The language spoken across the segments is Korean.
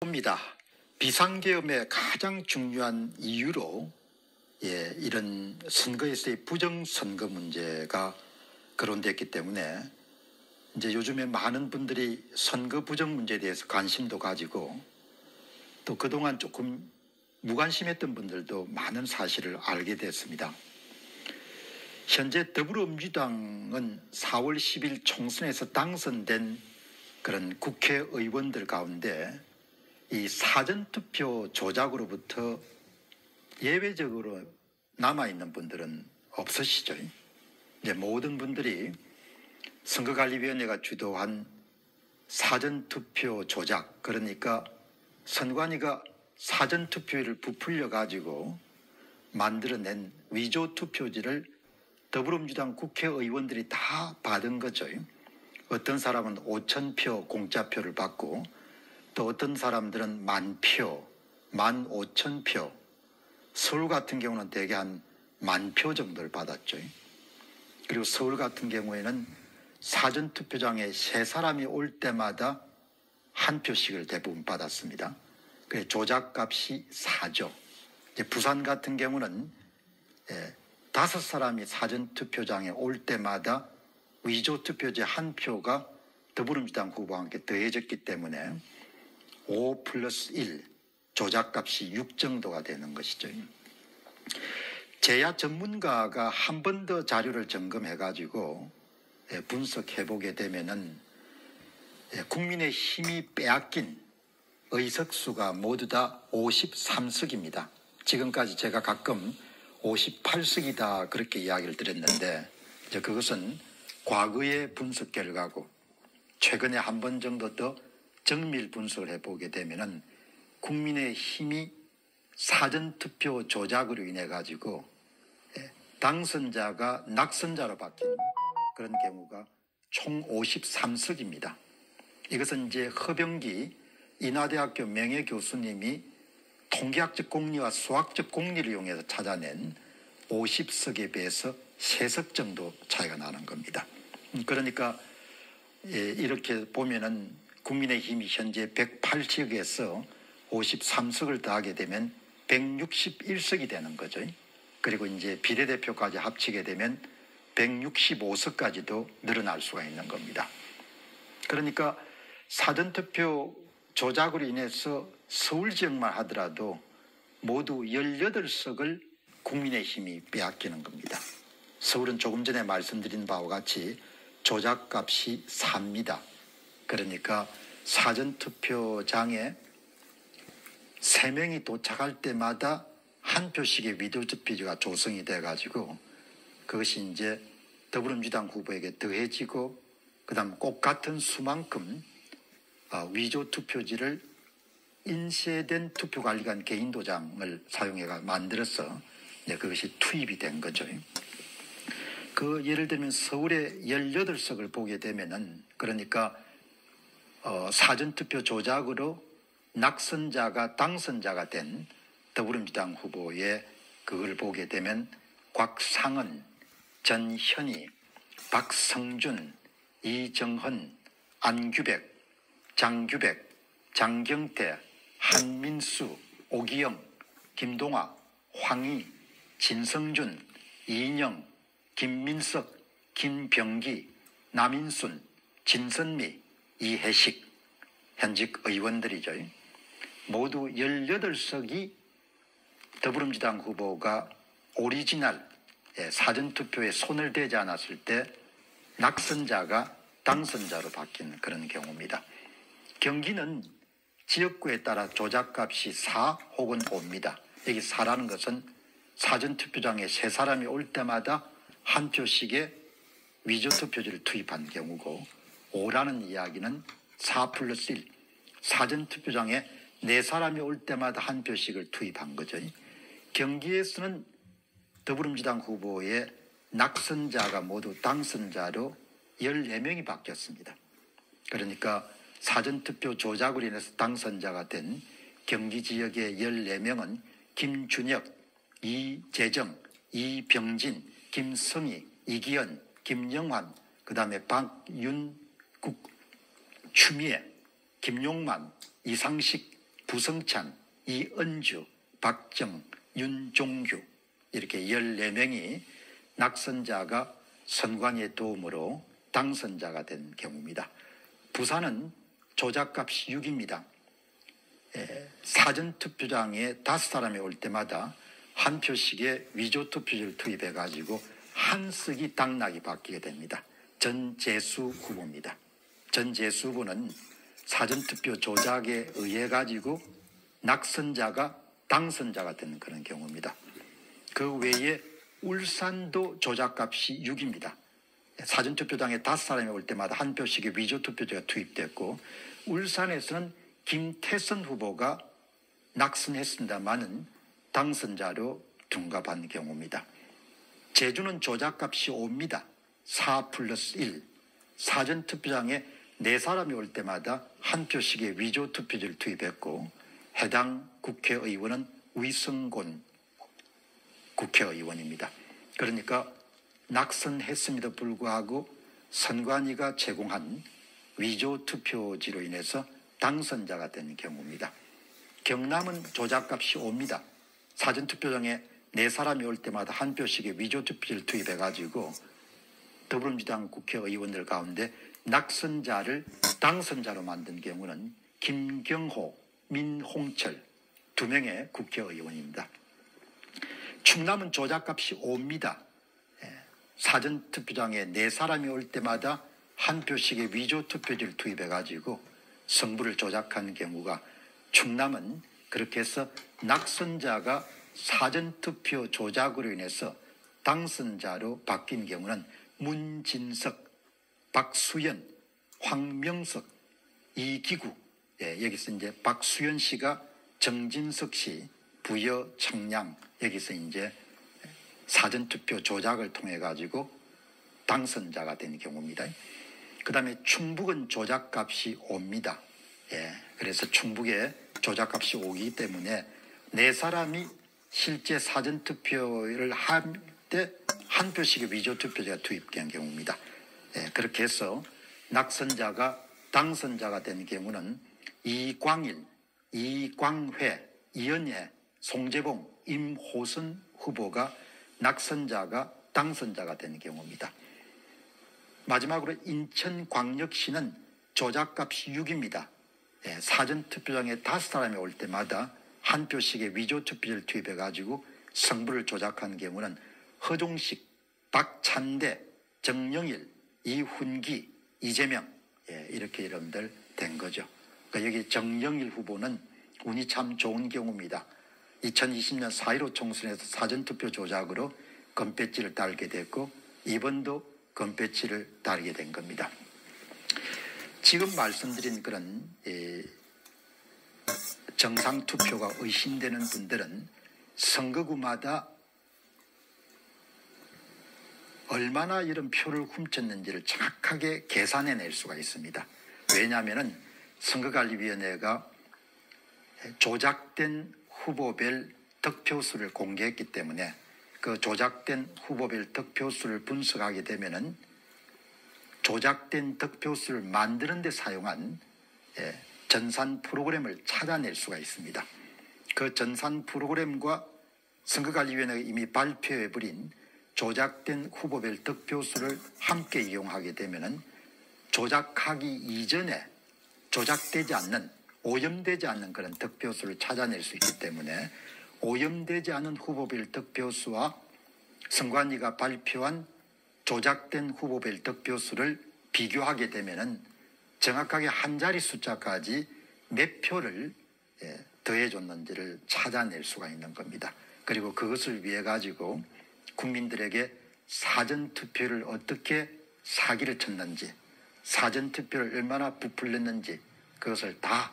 입니다. 비상계엄의 가장 중요한 이유로 이런 선거에서의 부정선거 문제가 거론됐기 때문에 이제 요즘에 많은 분들이 선거 부정 문제에 대해서 관심도 가지고 또 그동안 조금 무관심했던 분들도 많은 사실을 알게 됐습니다. 현재 더불어민주당은 4월 10일 총선에서 당선된 그런 국회의원들 가운데 이 사전투표 조작으로부터 예외적으로 남아있는 분들은 없으시죠. 이제 모든 분들이 선거관리위원회가 주도한 사전투표 조작, 그러니까 선관위가 사전투표를 부풀려 가지고 만들어낸 위조투표지를 더불어민주당 국회의원들이 다 받은 거죠. 어떤 사람은 5,000표 공짜표를 받고 또 어떤 사람들은 10,000표, 15,000표, 서울 같은 경우는 대개 한 10,000표 정도를 받았죠. 그리고 서울 같은 경우에는 사전투표장에 세 사람이 올 때마다 한 표씩을 대부분 받았습니다. 그래서 조작값이 4조. 이제 부산 같은 경우는 5사람이 사전투표장에 올 때마다 위조투표지 한 표가 더불어민주당 후보와 함께 더해졌기 때문에 5 플러스 1, 조작값이 6 정도가 되는 것이죠. 제야 전문가가 한 번 더 자료를 점검해가지고 분석해보게 되면은 국민의 힘이 빼앗긴 의석수가 모두 다 53석입니다. 지금까지 제가 가끔 58석이다 그렇게 이야기를 드렸는데 이제 그것은 과거의 분석 결과고 최근에 한 번 정도 더 정밀 분석을 해보게 되면은 국민의 힘이 사전투표 조작으로 인해 가지고 당선자가 낙선자로 바뀐 그런 경우가 총 53석입니다. 이것은 이제 허병기 인하대학교 명예교수님이 통계학적 공리와 수학적 공리를 이용해서 찾아낸 50석에 비해서 3석 정도 차이가 나는 겁니다. 그러니까 이렇게 보면은 국민의힘이 현재 108석에서 53석을 더하게 되면 161석이 되는 거죠. 그리고 이제 비례대표까지 합치게 되면 165석까지도 늘어날 수가 있는 겁니다. 그러니까 사전투표 조작으로 인해서 서울 지역만 하더라도 모두 18석을 국민의힘이 빼앗기는 겁니다. 서울은 조금 전에 말씀드린 바와 같이 조작값이 4입니다. 그러니까 사전투표장에 3명이 도착할 때마다 한 표씩의 위조투표지가 조성이 돼가지고 그것이 이제 더불어민주당 후보에게 더해지고 그다음 꼭 같은 수만큼 위조투표지를 인쇄된 투표관리관 개인 도장을 사용해가 만들어서 이제 그것이 투입이 된 거죠. 예를 들면 서울의 18석을 보게 되면은 그러니까 사전투표 조작으로 낙선자가 당선자가 된 더불어민주당 후보의 그걸 보게 되면 곽상은, 전현희, 박성준, 이정헌, 안규백, 장규백, 장경태, 한민수, 오기영, 김동아, 황희, 진성준, 이인영, 김민석, 김병기, 남인순, 진선미, 이해식 현직 의원들이죠. 모두 18석이 더불어민주당 후보가 오리지널 사전투표에 손을 대지 않았을 때 낙선자가 당선자로 바뀌는 그런 경우입니다. 경기는 지역구에 따라 조작값이 4 혹은 5입니다. 여기 4라는 것은 사전투표장에 3사람이 올 때마다 한 표씩의 위조투표지를 투입한 경우고 5라는 이야기는 4 플러스 1, 사전투표장에 4사람이 올 때마다 한 표씩을 투입한 거죠. 경기에서는 더불어민주당 후보의 낙선자가 모두 당선자로 14명이 바뀌었습니다. 그러니까 사전투표 조작으로 인해서 당선자가 된 경기 지역의 14명은 김준혁, 이재정, 이병진, 김성희, 이기현, 김영환, 그 다음에 박윤국, 추미애, 김용만, 이상식, 부성찬, 이은주, 박정, 윤종규 이렇게 14명이 낙선자가 선관위의 도움으로 당선자가 된 경우입니다. 부산은 조작값이 6입니다. 사전투표장에 5사람이 올 때마다 한 표씩의 위조투표지를 투입해가지고 한 쓱이 당락이 바뀌게 됩니다. 전재수 후보입니다. 전재수 후보는 사전투표 조작에 의해 가지고 낙선자가 당선자가 되는 그런 경우입니다. 그 외에 울산도 조작값이 6입니다. 사전투표장에 5사람이 올 때마다 한 표씩의 위조투표지가 투입됐고 울산에서는 김태선 후보가 낙선했습니다마는 당선자로 둔갑한 경우입니다. 제주는 조작값이 5입니다. 4+1. 사전투표장에 4사람이 올 때마다 한 표씩의 위조투표지를 투입했고 해당 국회의원은 위성곤 국회의원입니다. 그러니까 낙선했음에도 불구하고 선관위가 제공한 위조투표지로 인해서 당선자가 된 경우입니다. 경남은 조작값이 5입니다. 사전투표장에 4사람이 올 때마다 한 표씩의 위조투표지를 투입해가지고 더불어민주당 국회의원들 가운데 낙선자를 당선자로 만든 경우는 김경호, 민홍철 2명의 국회의원입니다. 충남은 조작값이 5입니다. 사전투표장에 4사람이 올 때마다 한 표씩의 위조투표지를 투입해가지고 성부를 조작한 경우가 충남은 그렇게 해서 낙선자가 사전투표 조작으로 인해서 당선자로 바뀐 경우는 문진석, 박수연, 황명석, 이기구 여기서 이제 박수연 씨가 정진석 씨, 부여, 청량 여기서 이제 사전투표 조작을 통해 가지고 당선자가 된 경우입니다. 그 다음에 충북은 조작값이 5입니다. 그래서 충북에 조작값이 5이기 때문에 4사람이 실제 사전투표를 할 때 한 표씩의 위조투표지가 투입된 경우입니다. 그렇게 해서 낙선자가 당선자가 된 경우는 이광일, 이광회, 이연예, 송재봉, 임호선 후보가 낙선자가 당선자가 된 경우입니다. 마지막으로 인천광역시는 조작값이 6입니다. 사전투표장에 5사람이 올 때마다 한 표씩의 위조투표지를 투입해가지고 성부를 조작한 경우는 허종식, 박찬대, 정영일, 이훈기, 이재명 이렇게 여러분들 된 거죠. 그러니까 여기 정영일 후보는 운이 참 좋은 경우입니다. 2020년 4.15 총선에서 사전투표 조작으로 금배지를 달게 됐고 이번도 금배지를 달게 된 겁니다. 지금 말씀드린 그런 정상투표가 의심되는 분들은 선거구마다 얼마나 이런 표를 훔쳤는지를 정확하게 계산해낼 수가 있습니다. 왜냐하면 선거관리위원회가 조작된 후보별 득표수를 공개했기 때문에 그 조작된 후보별 득표수를 분석하게 되면은 조작된 득표수를 만드는 데 사용한 전산 프로그램을 찾아낼 수가 있습니다. 그 전산 프로그램과 선거관리위원회가 이미 발표해버린 조작된 후보별 득표수를 함께 이용하게 되면은 조작하기 이전에 조작되지 않는, 오염되지 않는 그런 득표수를 찾아낼 수 있기 때문에 오염되지 않은 후보별 득표수와 선관위가 발표한 조작된 후보별 득표수를 비교하게 되면은 정확하게 한 자리 숫자까지 몇 표를 더해줬는지를 찾아낼 수가 있는 겁니다. 그리고 그것을 위해 가지고 국민들에게 사전투표를 어떻게 사기를 쳤는지, 사전투표를 얼마나 부풀렸는지 그것을 다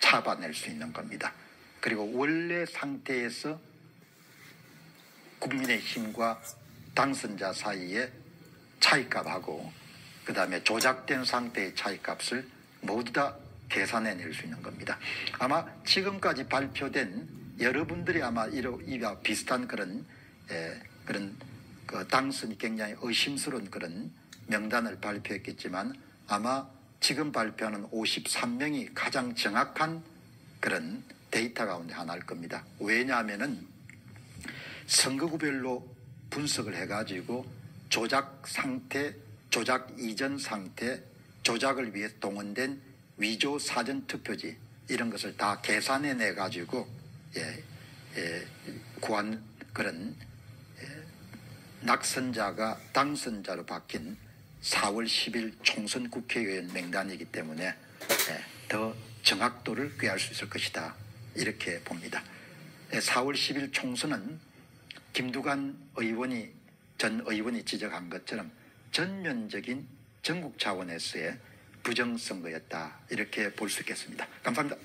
잡아낼 수 있는 겁니다. 그리고 원래 상태에서 국민의힘과 당선자 사이에 차이값하고 그 다음에 조작된 상태의 차이값을 모두 다 계산해낼 수 있는 겁니다. 아마 지금까지 발표된 여러분들이 아마 이와 비슷한 그런 그 당선이 굉장히 의심스러운 그런 명단을 발표했겠지만 아마 지금 발표하는 53명이 가장 정확한 그런 데이터 가운데 하나일 겁니다. 왜냐하면은 선거구별로 분석을 해가지고 조작 상태, 조작 이전 상태, 조작을 위해 동원된 위조 사전 투표지 이런 것을 다 계산해 내 가지고 구한 그런 낙선자가 당선자로 바뀐 4월 10일 총선 국회의원 명단이기 때문에 더 정확도를 꾀할 수 있을 것이다 이렇게 봅니다. 4월 10일 총선은 김두관 전 의원이 지적한 것처럼 전면적인 전국 차원에서의 부정선거였다 이렇게 볼 수 있겠습니다. 감사합니다.